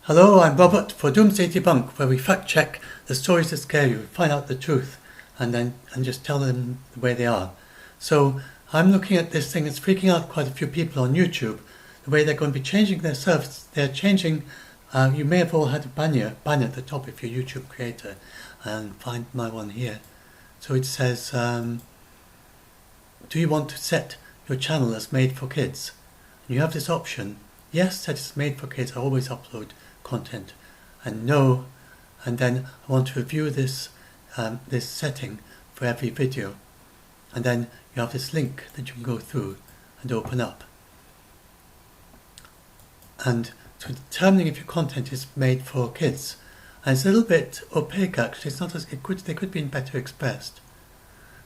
Hello, I'm Robert for Doomsday Debunk, where we fact check the stories that scare you, find out the truth, and just tell them the way they are. So I'm looking at this thing that's freaking out quite a few people on YouTube. The way they're going to be changing their service, they're changing. You may have all had a banner at the top if you're a YouTube creator, and find my one here. So it says, do you want to set your channel as made for kids? And you have this option. Yes, set as made for kids. I always upload content, and no, and then I want to review this this setting for every video, and then you have this link that you can go through and open up. And so determining if your content is made for kids, and it's a little bit opaque actually. It's not as they could be better expressed.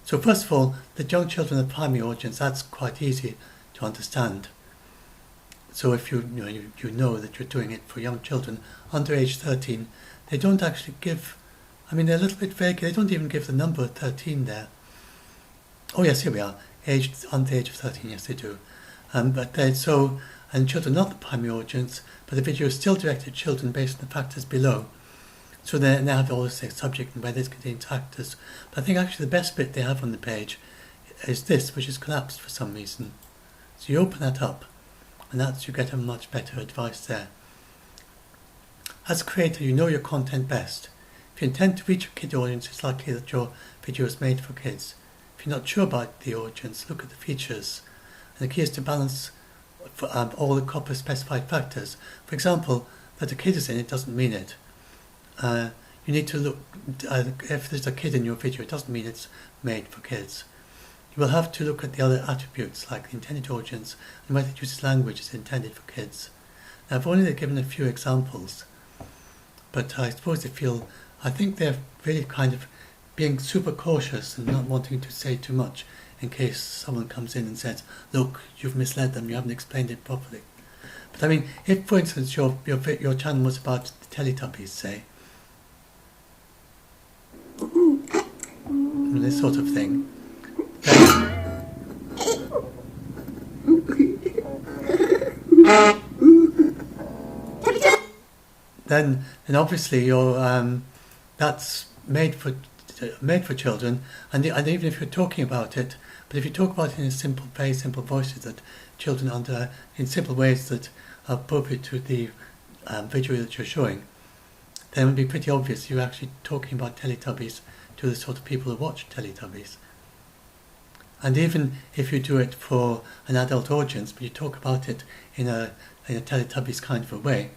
So first of all, the young children of primary audience, that's quite easy to understand. So if you know that you're doing it for young children under age 13, they don't actually give, they're a little bit vague. They don't even give the number 13 there. Oh yes, here we are. Under the age of 13, yes they do. And children not the primary audience, but the video is still directed at children based on the factors below. So they have all this subject and where this contains actors. But I think actually the best bit they have on the page is this, which is collapsed for some reason. So you open that up, and you get a much better advice there. As a creator, you know your content best. If you intend to reach a kid audience, it's likely that your video is made for kids. If you're not sure about the audience, look at the features. And the key is to balance all the COPPA specified factors. For example, that a kid is in it doesn't mean it. You need to look, if there's a kid in your video, it doesn't mean it's made for kids. You will have to look at the other attributes like the intended audience and whether it uses language is intended for kids. Now I've only given a few examples, but I suppose I think they're really kind of being super cautious and not wanting to say too much in case someone comes in and says, look, you've misled them, you haven't explained it properly. But if for instance your channel was about the Telletubbies, say, this sort of thing, then obviously that's made for children, and even if you're talking about it, but if you talk about it in very simple voices that children in simple ways that are appropriate to the video that you're showing, then it would be pretty obvious you're actually talking about Teletubbies to the sort of people who watch Teletubbies. And even if you do it for an adult audience, but you talk about it in a Teletubbies kind of a way,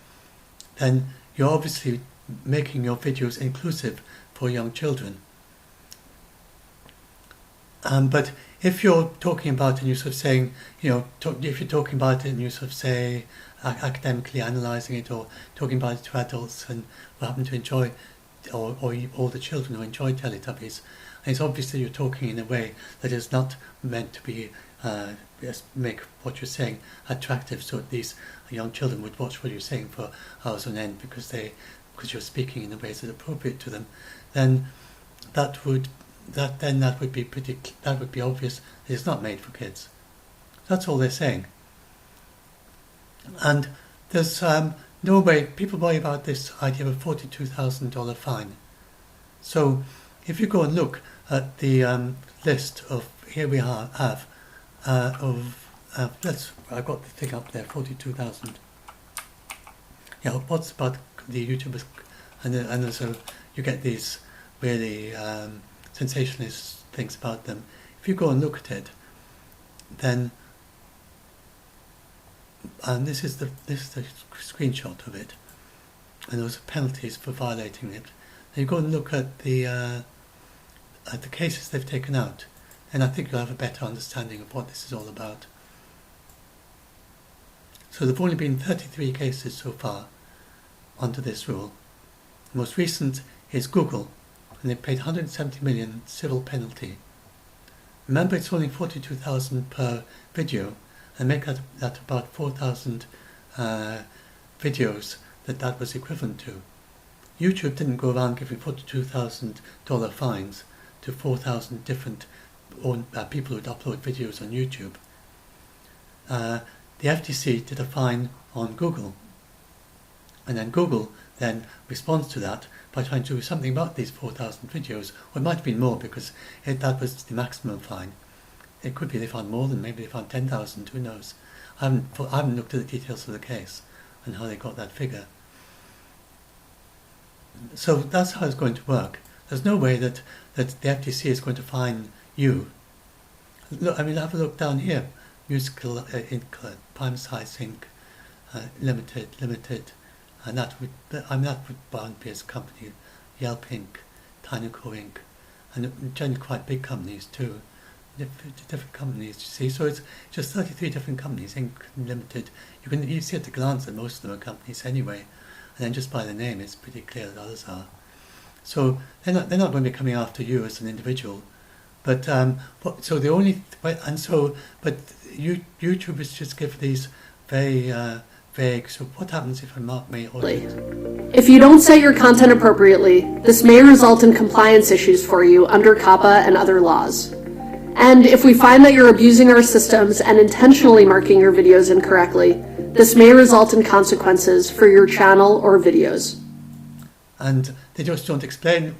then you're obviously making your videos inclusive for young children. But if you're talking about it and you're sort of saying, if you're talking about it and you sort of say academically analysing it, or talking about it to adults and who happen to enjoy, or all the children who enjoy Teletubbies, and it's obviously you're talking in a way that is not meant to be make what you're saying attractive, so at least young children would watch what you're saying for hours on end because you're speaking in a way that's appropriate to them. Then that would be obvious that it's not made for kids. That's all they're saying. And there's no way people worry about this idea of a $42,000 fine. So if you go and look at the list of, here we have I've got the thing up there, 42,000. Yeah, what's about the YouTubers, and so you get these really sensationalist things about them. If you go and look at it, then this is the screenshot of it, and those are penalties for violating it. And you go and look at the cases they've taken out, and I think you'll have a better understanding of what this is all about. So there have only been 33 cases so far under this rule. The most recent is Google, and they paid 170 million civil penalty. Remember, it's only 42,000 per video, and make that about 4,000 videos that was equivalent to. YouTube didn't go around giving $42,000 fines to 4,000 different people who'd upload videos on YouTube. The FTC did a fine on Google, and then Google then responds to that by trying to do something about these 4,000 videos, or it might have been more because that was the maximum fine. It could be they found more than, maybe they found 10,000, who knows. I haven't looked at the details of the case and how they got that figure. So that's how it's going to work. There's no way that the FTC is going to fine you. Look, I mean, have a look down here. Musical Inc, Prime Size Inc, Limited, and that would bound be as a company, Yelp Inc, Tinyco Inc, and generally quite big companies too. Different companies, you see. So it's just 33 different companies, Inc, Limited. You see at a glance that most of them are companies anyway, and then just by the name, it's pretty clear that others are. So they're not going to be coming after you as an individual. But so the only but YouTubers just give these very vague. So what happens if I mark my audience? If you don't set your content appropriately, this may result in compliance issues for you under COPPA and other laws. And if we find that you're abusing our systems and intentionally marking your videos incorrectly, this may result in consequences for your channel or videos. And they just don't explain.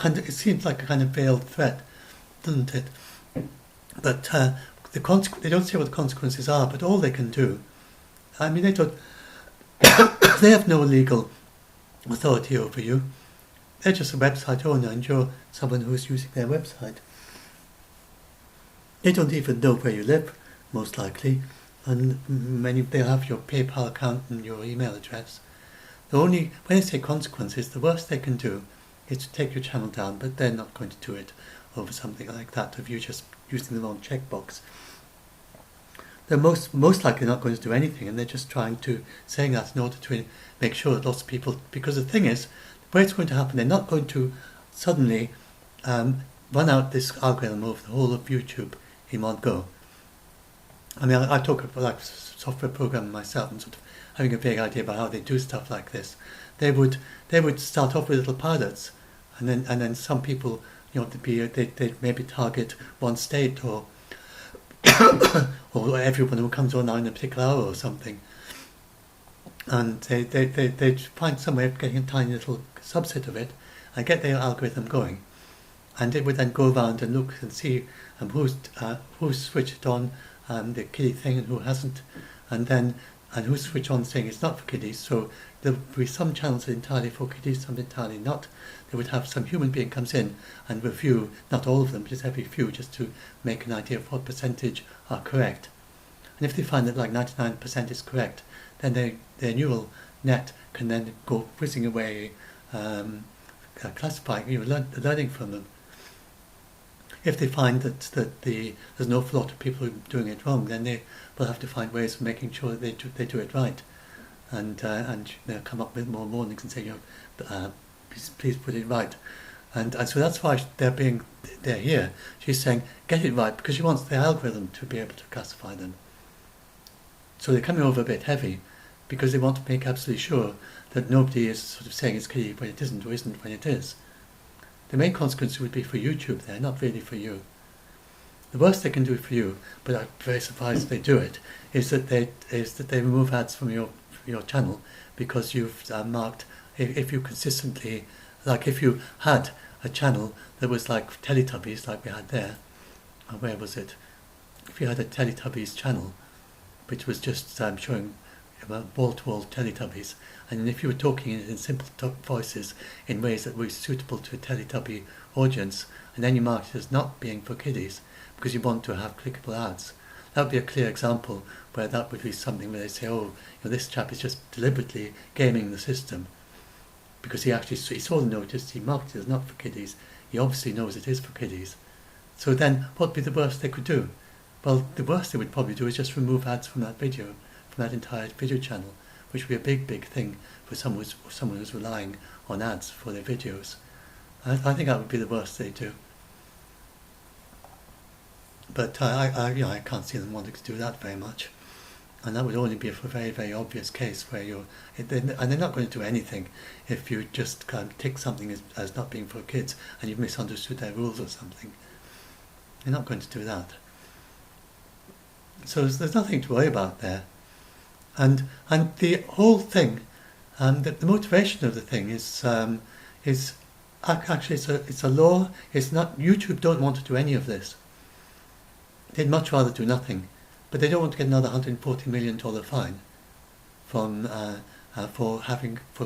It seems like a kind of veiled threat, doesn't it? But they don't say what the consequences are, but all they can do, I mean, they have no legal authority over you. They're just a website owner and you're someone who's using their website. They don't even know where you live, most likely, and they'll have your PayPal account and your email address. When they say consequences, the worst they can do is to take your channel down, but they're not going to do it over something like that of you just using the wrong checkbox. They're most likely not going to do anything, and they're just saying that in order to make sure that lots of people, because the thing is, the way it's going to happen, they're not going to suddenly run out this algorithm over the whole of YouTube in one go. I mean, I talk about like software programming myself and sort of having a vague idea about how they do stuff like this. They would start off with little pilots, and then some people, they maybe target one state or or everyone who comes on in a particular hour or something, and they find some way of getting a tiny little subset of it and get their algorithm going, and it would then go around and look and see who's switched on the kiddie thing and who hasn't, and who's switched on saying it's not for kiddies. So there would be some channels entirely for kiddies, some entirely not. They would have some human being comes in and review, not all of them, but just every few, just to make an idea of what percentage are correct. And if they find that like 99% is correct, then their neural net can then go whizzing away, classifying, learning from them. If they find that there's an awful lot of people doing it wrong, then they will have to find ways of making sure that they do it right, and they'll come up with more warnings and say, please put it right, and so that's why they're here. She's saying get it right because she wants the algorithm to be able to classify them. So they're coming over a bit heavy because they want to make absolutely sure that nobody is sort of saying it's kiddie when it isn't or isn't when it is. The main consequence would be for YouTube there, not really for you. The worst they can do for you, but I'm very surprised if they do it, is that they remove ads from your channel because you've marked, if you consistently, like if you had a channel that was like Telletubbies, like we had there, or where was it? If you had a Telletubbies channel, which was just showing wall-to-wall Teletubbies, and if you were talking in simple voices in ways that were suitable to a Teletubby audience, and then you marked it as not being for kiddies because you want to have clickable ads, that would be a clear example where that would be something where they say, this chap is just deliberately gaming the system because he saw the notice, he marked it as not for kiddies, he obviously knows it is for kiddies. So then what would be the worst they could do? Well, the worst they would probably do is just remove ads from that video, from that entire video channel, which would be a big thing for someone who's relying on ads for their videos. I think that would be the worst they do. But I can't see them wanting to do that very much, and that would only be for a very, very obvious case where and they're not going to do anything if you just kind of tick something as not being for kids and you've misunderstood their rules or something. They're not going to do that. So there's nothing to worry about there. And the whole thing The motivation of the thing is actually it's a law. It's not, YouTube don't want to do any of this. They'd much rather do nothing, but they don't want to get another $140 million fine from for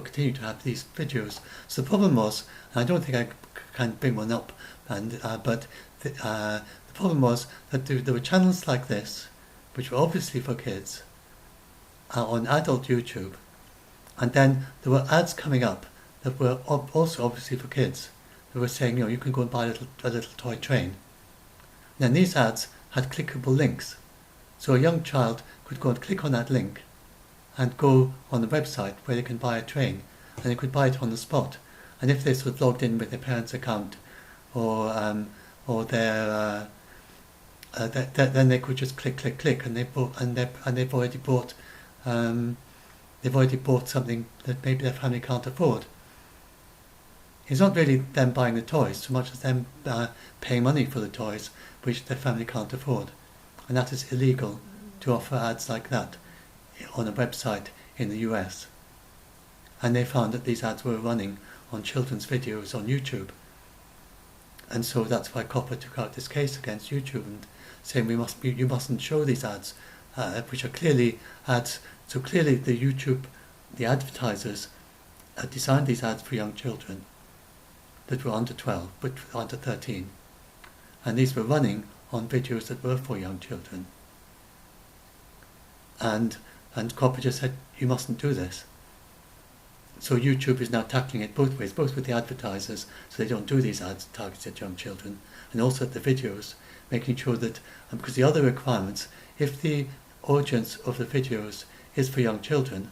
continuing to have these videos. So the problem was, and I don't think I can bring one up, but the problem was that there were channels like this, which were obviously for kids, on adult YouTube, and then there were ads coming up that were also obviously for kids. They were saying, you can go and buy a little toy train. And then these ads had clickable links, so a young child could go and click on that link and go on the website where they can buy a train, and they could buy it on the spot. And if they sort of logged in with their parents' account or their then they could just click, and they've already bought something that maybe their family can't afford. It's not really them buying the toys so much as them paying money for the toys which their family can't afford, and that is illegal to offer ads like that on a website in the US. And they found that these ads were running on children's videos on YouTube, and so that's why COPPA took out this case against YouTube and saying you mustn't show these ads, which are clearly ads. So clearly the advertisers designed these ads for young children that were under 12 but under 13, and these were running on videos that were for young children. And COPPA just said you mustn't do this. So YouTube is now tackling it both ways, both with the advertisers, so they don't do these ads targeted at young children, and also at the videos, making sure that, because the other requirements, if the audience of the videos is for young children,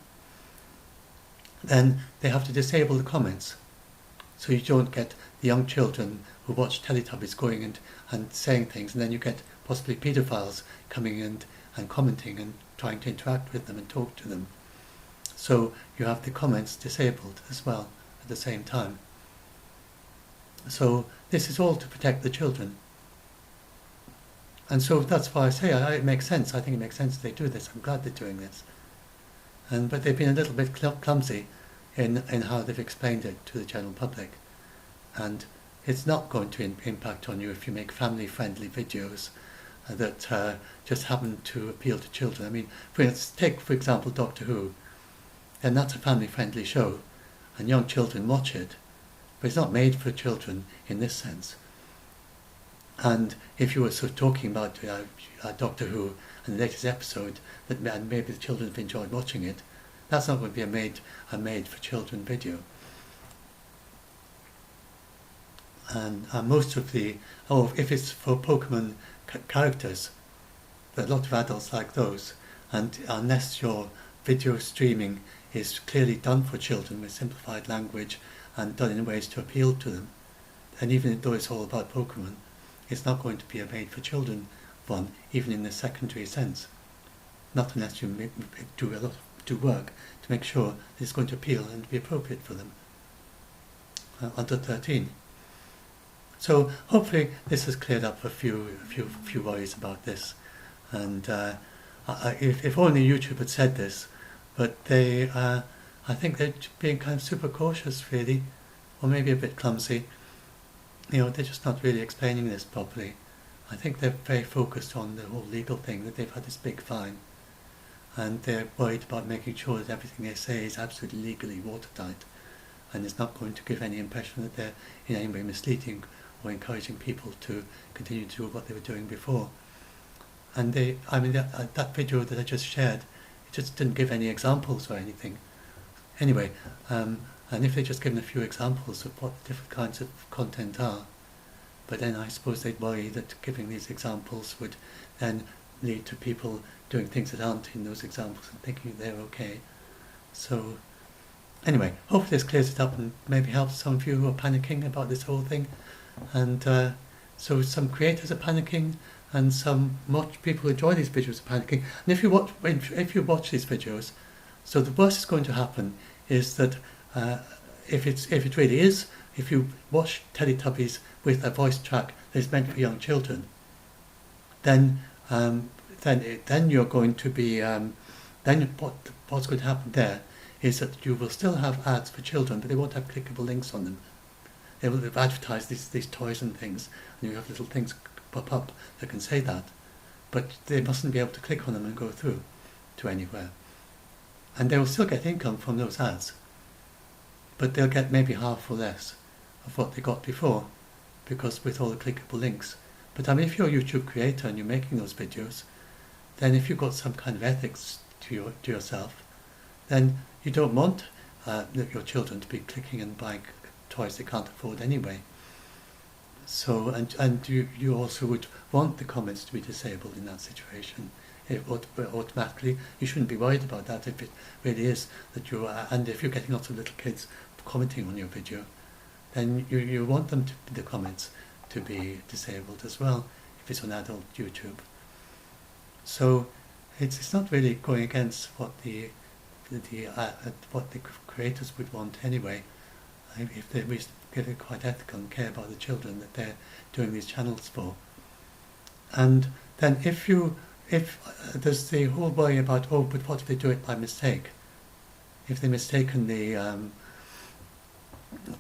then they have to disable the comments. So you don't get the young children who watch Telletubbies going and saying things, and then you get possibly paedophiles coming in and commenting and trying to interact with them and talk to them. So you have the comments disabled as well at the same time. So this is all to protect the children. And so that's why I say it makes sense. I think it makes sense they do this. I'm glad they're doing this. But they've been a little bit clumsy in how they've explained it to the general public. And it's not going to impact on you if you make family-friendly videos that just happen to appeal to children. I mean, take for example Doctor Who, and that's a family-friendly show, and young children watch it, but it's not made for children in this sense. And if you were sort of talking about Doctor Who and the latest episode, and maybe the children have enjoyed watching it, that's not going to be a made for children video. And most of if it's for Pokemon characters, there are a lot of adults like those, and unless your video streaming is clearly done for children with simplified language and done in ways to appeal to them, and even though it's all about Pokemon, it's not going to be a made for children one, even in the secondary sense. Not unless you do work to make sure that it's going to appeal and be appropriate for them under 13. So hopefully this has cleared up a few worries about this, and if only YouTube had said this, but I think they're being kind of super cautious really, or maybe a bit clumsy. They're just not really explaining this properly. I think they're very focused on the whole legal thing, that they've had this big fine, and they're worried about making sure that everything they say is absolutely legally watertight, and is not going to give any impression that they're in any way misleading or encouraging people to continue to do what they were doing before. And that video that I just shared, it just didn't give any examples or anything. Anyway, and if they'd just given a few examples of what different kinds of content are, but then I suppose they'd worry that giving these examples would then lead to people doing things that aren't in those examples and thinking they're okay. So anyway, hopefully this clears it up and maybe helps some of you who are panicking about this whole thing. And so some creators are panicking, and some people who enjoy these videos are panicking. And if you watch these videos, so the worst is going to happen is that if you watch Telletubbies with a voice track that is meant for young children, then you're going to be what's going to happen there is that you will still have ads for children, but they won't have clickable links on them. They will advertise these toys and things, and you have little things pop up that can say that, but they mustn't be able to click on them and go through to anywhere. And they will still get income from those ads, but they'll get maybe half or less of what they got before, because with all the clickable links. But I mean, if you're a YouTube creator and you're making those videos, then if you've got some kind of ethics to yourself, then you don't want your children to be clicking and buying toys they can't afford anyway. So, and you also would want the comments to be disabled in that situation. Automatically, you shouldn't be worried about that if it really is that and if you're getting lots of little kids commenting on your video, then you want the comments to be disabled as well if it's on adult YouTube. So it's not really going against what the creators would want anyway, if they get it quite ethical and care about the children that they're doing these channels for. And then if there's the whole worry about, oh, but what if they do it by mistake? If they mistakenly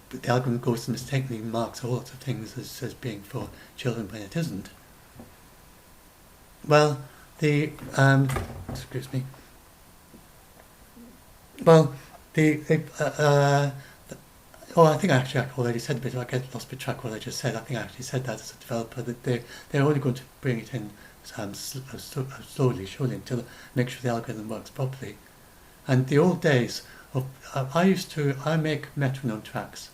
the algorithm goes and mistakenly marks all sorts of things as being for children when it isn't. Well, excuse me. Well, I think actually I already said a bit. I get lost with track what I just said. I think I actually said that as a developer, that they're only going to bring it in slowly, surely, until make sure the algorithm works properly. And the old days of I make metronome tracks.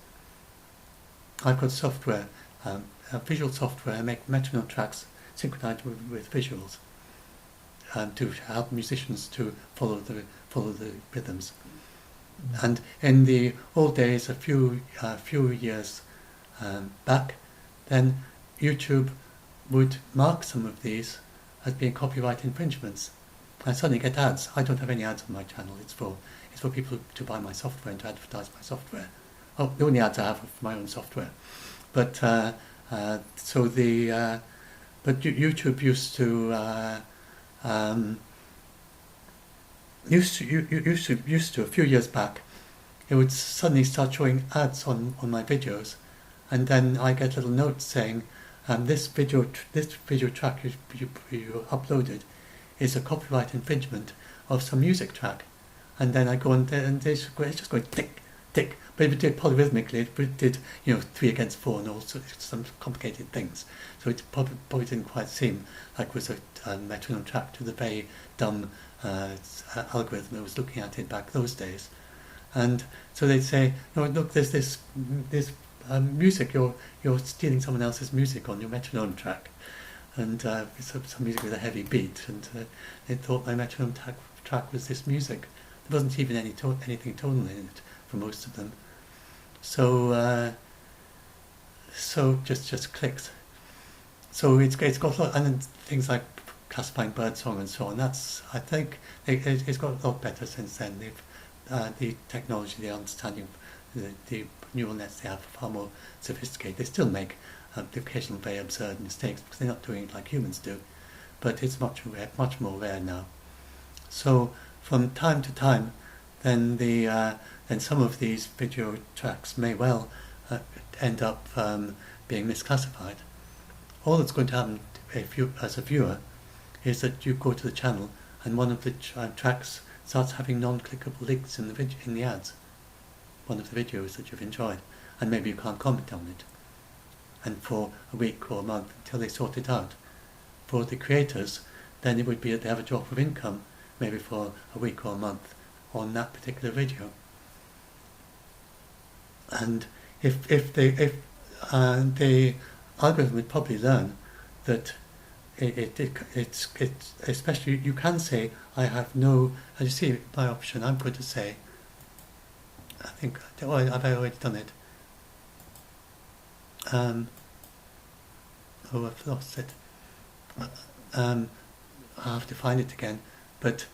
I've got software, visual software. I make metronome tracks synchronized with visuals to help musicians to follow the rhythms. And in the old days, a few years back, then YouTube would mark some of these as being copyright infringements. I suddenly get ads. I don't have any ads on my channel. It's for people to buy my software and to advertise my software. Oh, the only ads I have are for my own software. But YouTube used to a few years back, it would suddenly start showing ads on my videos, and then I get little notes saying, this video track you uploaded is a copyright infringement of some music track. And then I go and it's just going tick, tick. But it did polyrhythmically, it did 3 against 4 and all sorts of some complicated things. So it probably didn't quite seem like it was a metronome track to the very dumb algorithm that was looking at it back those days. And so they'd say, no, look, there's this music, you're stealing someone else's music on your metronome track. And it's some music with a heavy beat, and they thought my metronome track was this music. There wasn't even anything tonal in it for most of them. So just clicks. So it's got a lot, and then things like classifying birdsong and so on. I think it's got a lot better since then. The technology, the understanding, the neural nets they have are far more sophisticated. They still make the occasional very absurd mistakes because they're not doing it like humans do, but it's much more rare now. So from time to time, then some of these video tracks may well end up being misclassified. All that's going to happen as a viewer is that you go to the channel and one of the tracks starts having non-clickable links in the ads, one of the videos that you've enjoyed, and maybe you can't comment on it, and for a week or a month until they sort it out. For the creators, then it would be that they have a drop of income, maybe for a week or a month, on that particular video. And if the algorithm would probably learn that it's especially, you can say, I have no, as you see my option, I'm going to say, I think, I've already done it. I've lost it. I'll have to find it again, but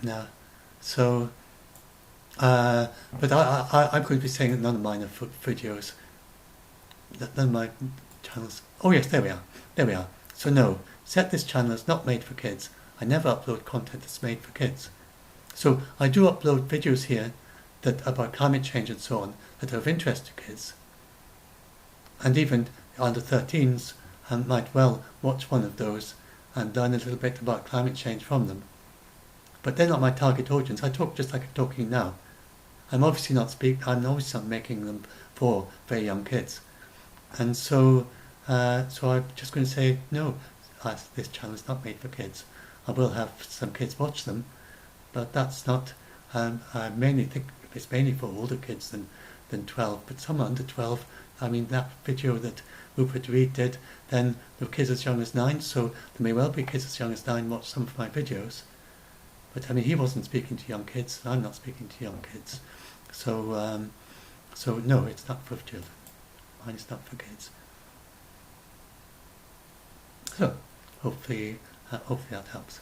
no. So, but I'm going to be saying that none of mine are videos. None of my channels. Oh yes, there we are. So no, set this channel as not made for kids. I never upload content that's made for kids. So I do upload videos here that about climate change and so on that are of interest to kids. And even under 13s might well watch one of those and learn a little bit about climate change from them. But they're not my target audience. I talk just like I'm talking now. I'm obviously not making them for very young kids. And so I'm just going to say, no, this channel is not made for kids. I will have some kids watch them, but that's not, I mainly think it's mainly for older kids than 12, but some under 12. I mean, that video that Rupert Reed did, then there were kids as young as 9, so there may well be kids as young as 9 watch some of my videos. But I mean, he wasn't speaking to young kids, and I'm not speaking to young kids. So, so no, it's not for children. Mine is not for kids. So, hopefully that helps.